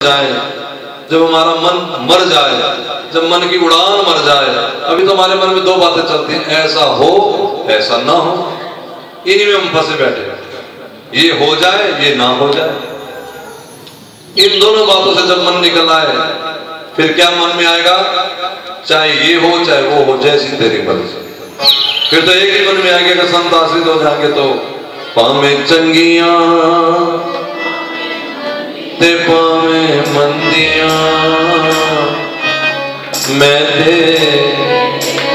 जाए, जब हमारा मन मर जाए, जब मन की उड़ान मर जाए, अभी तो हमारे मन में दो बातें चलती हैं, ऐसा हो ऐसा ना हो। इन्हीं में हम फंसे बैठे हैं, ये हो जाए ये ना हो जाए। इन दोनों बातों से जब मन निकल आए फिर क्या मन में आएगा, चाहे ये हो चाहे वो हो, जैसी तेरी मर्जी। फिर तो एक ही मन में आएगा कि संत आश्रित हो जाएंगे तो पामे चंगियां ते पावे मंदिया, मैं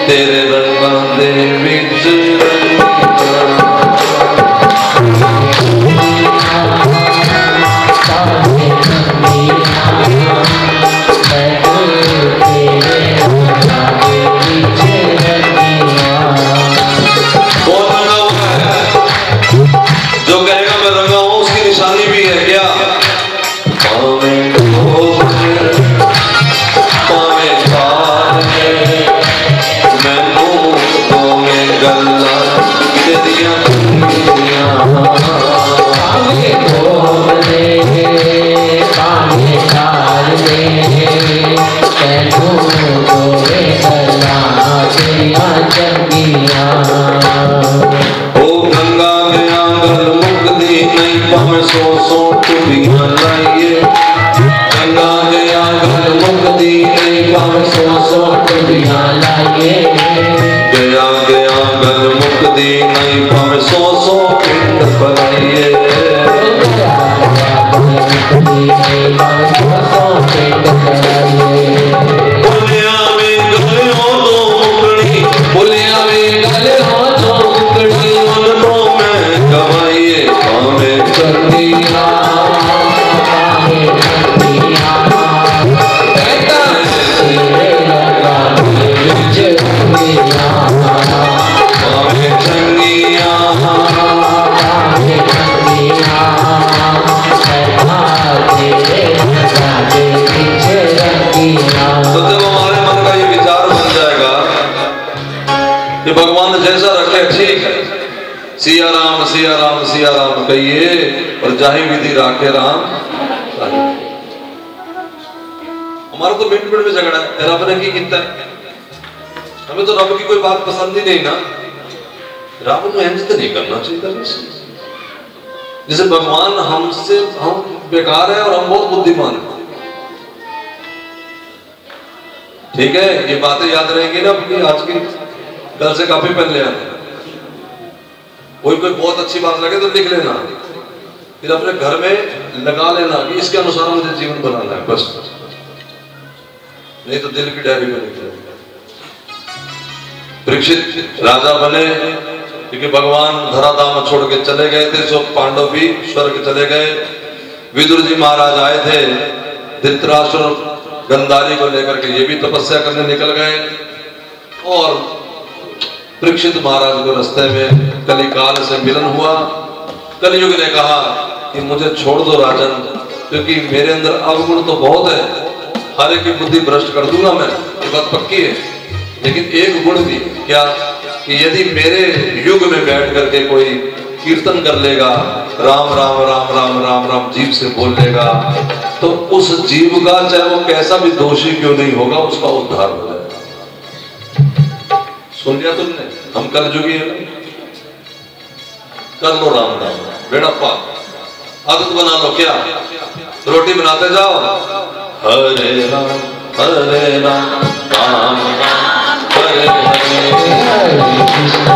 तेरे रंगा दे विच जो कहेगा मैं रंगा हूं उसकी निशानी भी है क्या, सो सो टुबियां लाइए, गंगा गया घर मुक्ति नहीं पावे, सो सो टुबियां लाइए, गया गया घर मुक्ति नहीं पावे, सो सो पिंड बनाइए, पुलिया में गले हो तो मुकड़ी, पुलिया में गले हो तो मुकड़ी, मनों में गवाइए पावे चंदिया, तो जब हमारे मन का ये विचार बन जाएगा कि भगवान जैसा रखे ठीक है, सिया राम कहिए और जाहि विधि राखे राम। हमारा तो मिनट में झगड़ा है, रब ने की कितना है, हमें तो रब की कोई बात पसंद ही नहीं ना, रब को इंज तो नहीं करना चाहिए। जैसे भगवान हमसे हम बेकार है और हम बहुत बुद्धिमान हैं, ठीक है, ये बातें याद रहेंगी ना अपनी, आज की कल से काफी पेन ले आना, कोई बहुत अच्छी बात लगे तो लिख लेना, फिर अपने घर में लगा लेना कि इसके अनुसार मुझे जीवन बनाना है बस, नहीं तो दिल की डायरी में लिख लेना। परीक्षित राजा बने क्योंकि भगवान धराधाम छोड़ के चले गए थे, सो पांडव भी स्वर्ग चले गए। विदुर जी महाराज आए थे, धृतराष्ट्र गंधारी को लेकर के ये भी तपस्या करने निकल गए, और परीक्षित महाराज को रास्ते में कलिकाल से मिलन हुआ। कलयुग ने कहा कि मुझे छोड़ दो राजन, क्योंकि मेरे अंदर अवगुण तो बहुत है, हर एक की बुद्धि भ्रष्ट कर दूंगा मैं, ये बात पक्की है, लेकिन एक गुण भी क्या कि यदि मेरे युग में बैठ करके कोई कीर्तन कर लेगा, राम राम राम राम राम राम जीव से बोल लेगा, तो उस जीव का चाहे वो कैसा भी दोषी क्यों नहीं होगा, उसका उद्धार हो जाएगा। सुन लिया तुमने, हम कल जुगी है, कर लो राम राम, बेड़ा पाक, आदत बना लो। क्या रोटी बनाते जाओ, हरे राम राम हरे हरे, हरे कृष्ण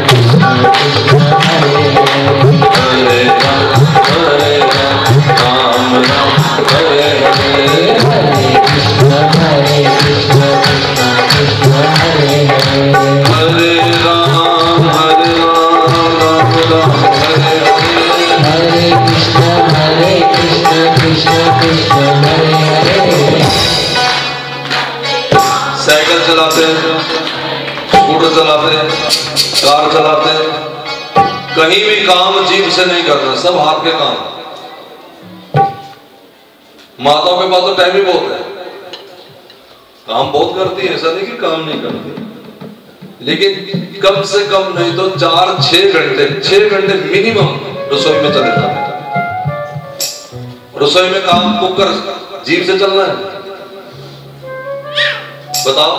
कृष्ण कृष्ण हरे हरे, हरे राम हरे हरे, हरे कृष्ण कृष्ण कृष्ण हरे हरे, हरे राम राम राम हरे हरे, हरे कृष्ण कृष्ण कृष्ण हरे हरे। साइकिल चलाते, स्कूटर चलाते, कार चलाते, कहीं भी काम जीभ से नहीं करना, सब हाथ के काम। माताओं के पास तो टाइम ही बहुत है, काम बहुत करती है, ऐसा नहीं कि काम नहीं करती, लेकिन कम से कम नहीं तो 4-6 घंटे मिनिमम रसोई में चले जाते। रसोई में काम कुकर जीभ से चलना है? बताओ।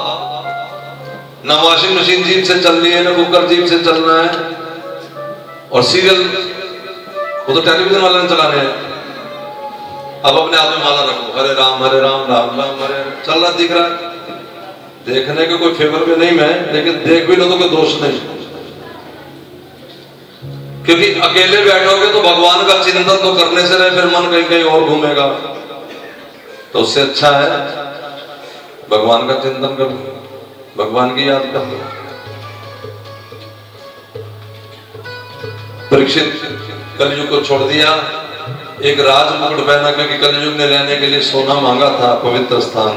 ना वॉशिंग मशीन जीभ से चल रही है, ना कुकर जीभ से चलना है। और सीरियल वो तो टेलीविजन वाले ने चलाने हैं। अब अपने आप में माला रखो, हरे राम राम राम हरे, चल रहा दिख रहा है। देखने के कोई फेवर में नहीं मैं, लेकिन देख भी लो तो कोई दोष नहीं, क्योंकि अकेले बैठोगे तो भगवान का चिंतन तो करने से रहे, फिर मन कहीं कहीं और घूमेगा। तो उससे अच्छा है भगवान का चिंतन कर, भगवान की याद कर। परीक्षित कलयुग को छोड़ दिया, एक राज मुकुट पहना, क्योंकि कलयुग ने रहने के लिए सोना मांगा था, पवित्र स्थान।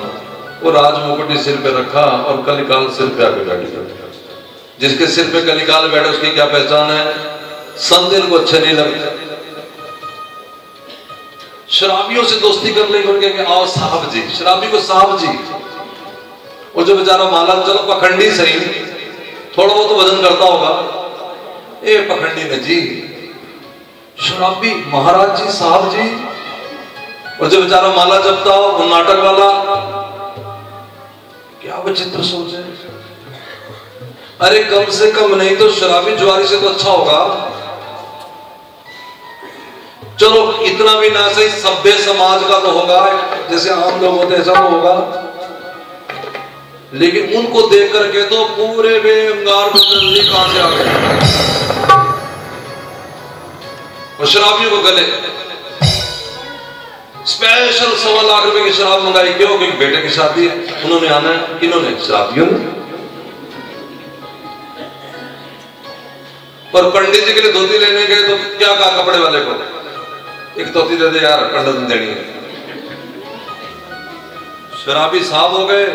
वो राज मुकुट सिर पे रखा और कलिकाल सिर पे आके बैठ। जिसके सिर पे कलिकाल बैठे उसकी क्या पहचान है? संत को अच्छे नहीं लगते। शराबियों से दोस्ती कर लेंगे, उनके आओ साहब जी, शराबी को साहब जी। और जो बेचारा माला, चलो पखंडी सही, थोड़ा बहुत तो वजन करता होगा, ए पखंडी ने जी, शराबी महाराज जी, साहब जी। और जो बेचारा माला जपता हो, वो नाटक वाला, क्या विचित्र सोच है। अरे कम से कम नहीं तो शराबी जुआरी से तो अच्छा होगा। चलो इतना भी ना सही, सभ्य समाज का तो होगा, जैसे आम लोग होते ऐसा तो होगा। लेकिन उनको देख करके तो पूरे बेअंगार कहां से आ गए। और शराबियों को गले स्पेशल 1.25 लाख रुपए की शराब मंगाई, क्यों? क्योंकि बेटे की शादी है, उन्होंने आना है। किन्होंने? शराबियों ने। और पंडित जी के लिए धोती लेने गए तो क्या कहा कपड़े वाले को? एक धोती दे दे यार, पंडित ने देनी है। शराबी साहब हो गए,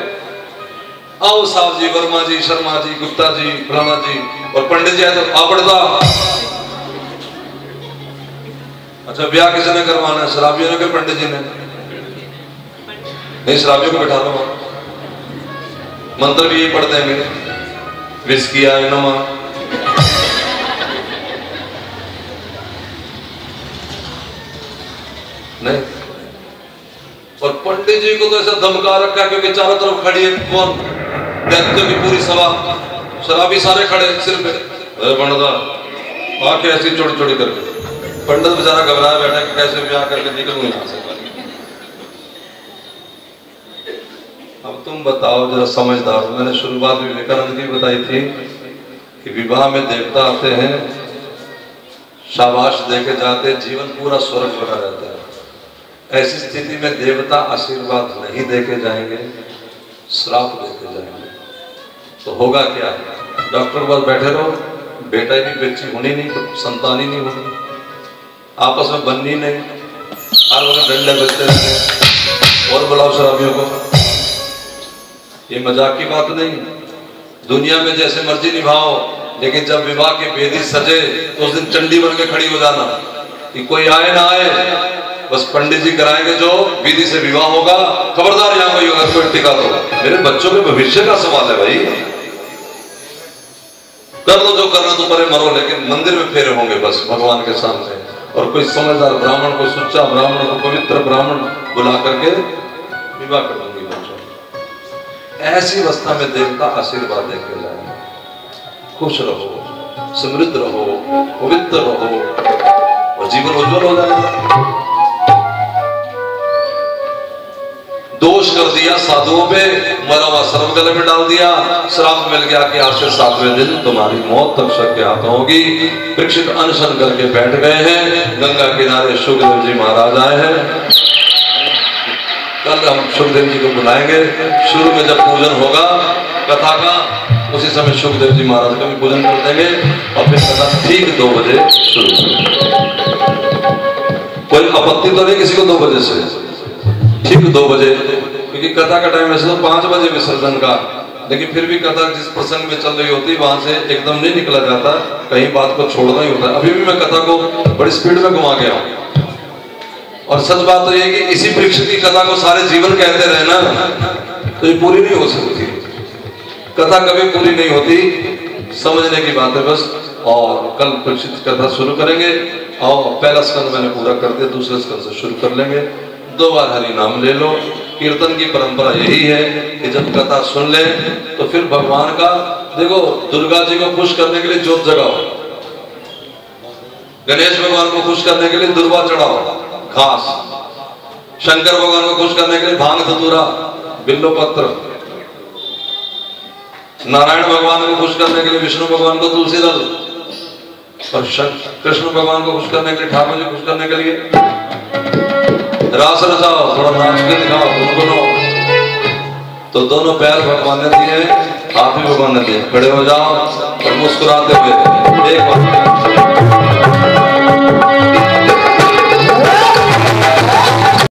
आओ साहब जी, वर्मा जी, शर्मा जी, गुप्ता जी, फलाना जी। और पंडित जी है तो आपड़ता। अच्छा ब्याह किसने करवाना है? शराबियों ने कि पंडित जी ने? नहीं, शराबियों को बैठा लो, मंत्र भी यही पढ़ देंगे, विस्की आए नमा। नहीं, और पंडित जी को तो ऐसा धमका रखा, क्योंकि चारों तरफ खड़ी है कौन? दैत्यों की पूरी सभा, शराबी सारे खड़े सिर पे। पंडित आके ऐसी चोरी चोरी करके, पंडित बेचारा घबराया बैठा कि कैसे ब्याह करके निकलूं यहां से। अब तुम बताओ जरा समझदार। मैंने शुरुआत में विवेकानंद की बताई थी कि विवाह में देवता आते हैं, शाबाश देके जाते, जीवन पूरा स्वर्ग बना रहता है। ऐसी स्थिति में देवता आशीर्वाद नहीं देके जाएंगे, श्राप देके जाएंगे, तो होगा क्या? डॉक्टर के पास बैठे रहो, बेटा ही नहीं, बच्ची होनी नहीं, संतान ही नहीं होनी, आपस में बननी नहीं, हर वक्त डंडे बजते रहते। और बुलाओ शराबियों को। ये मजाक की बात नहीं। दुनिया में जैसे मर्जी निभाओ, लेकिन जब विवाह की बेदी सजे तो उस दिन चंडी बन के खड़ी हो जाना कि कोई आए ना आए, बस पंडित जी कराएंगे जो विधि से विवाह होगा। खबरदार यहाँ कोई अगर कोई टिका तो मेरे बच्चों के भविष्य का सवाल है भाई। कर लो जो करना तो परे मरो, लेकिन मंदिर में फेरे होंगे बस भगवान के सामने। और कोई समझदार ब्राह्मण को, सुच्चा ब्राह्मण को, पवित्र ब्राह्मण बुला करके विवाह कर दूंगी बच्चों। ऐसी अवस्था में देवता आशीर्वाद देके जाएंगे, खुश रहो, समृद्ध रहो, पवित्र रहो और जीवन उज्जवल हो जाएगा। दोष कर दिया साधुओं पे, मरा हुआ सर्व गले में डाल दिया, श्राप मिल गया कि आज से 7वें दिन तुम्हारी मौत तक सबके हाथ होगी। परीक्षित अनशन करके बैठ गए हैं। गंगा किनारे सुखदेव जी महाराज आए हैं। कल हम सुखदेव जी को बुलाएंगे। शुरू में जब पूजन होगा कथा का, उसी समय सुखदेव जी महाराज का भी पूजन कर देंगे और फिर कथा ठीक 2 बजे शुरू। कोई आपत्ति तो नहीं किसी को 2 बजे से? ठीक 2 बजे, क्योंकि कथा का टाइम वैसे तो 5 बजे विसर्जन का, लेकिन फिर भी कथा जिस प्रसंग में चल रही होती वहां से एकदम नहीं निकला जाता, कहीं बात को छोड़ना ही होता है। अभी भी मैं कथा को बड़ी स्पीड में घुमा गया हूं। और सच बात तो ये कि इसी परीक्षित की कथा को सारे जीवन कहते रहे ना, तो ये पूरी नहीं हो सकती। कथा कभी पूरी नहीं होती, समझने की बात है बस। और कल परीक्षित कथा शुरू करेंगे। आओ पहला स्कंद मैंने पूरा कर दिया, दूसरे स्कंद से शुरू कर लेंगे। 2 बार हरि नाम ले लो। कीर्तन की परंपरा यही है कि जब कथा सुन ले तो फिर भगवान का देखो, दुर्गा जी को खुश करने के लिए जोत जगाओ, गणेश भगवान को खुश करने के लिए दुर्वा चढ़ाओ घास, शंकर भगवान को खुश करने के लिए भांग धतूरा बिल्लो पत्र, नारायण भगवान को खुश करने के लिए विष्णु भगवान को तुलसी दल, और कृष्ण भगवान को खुश करने के लिए ठाकुर जी खुश करने के लिए रास रचाओ, थोड़ा नाच के दिखाओ, गुनगुनो। तो दोनों पैर भगवान ने दिए, हाथ भी भगवान ने दिए। खड़े हो जाओ और मुस्कुराते हुए एक बार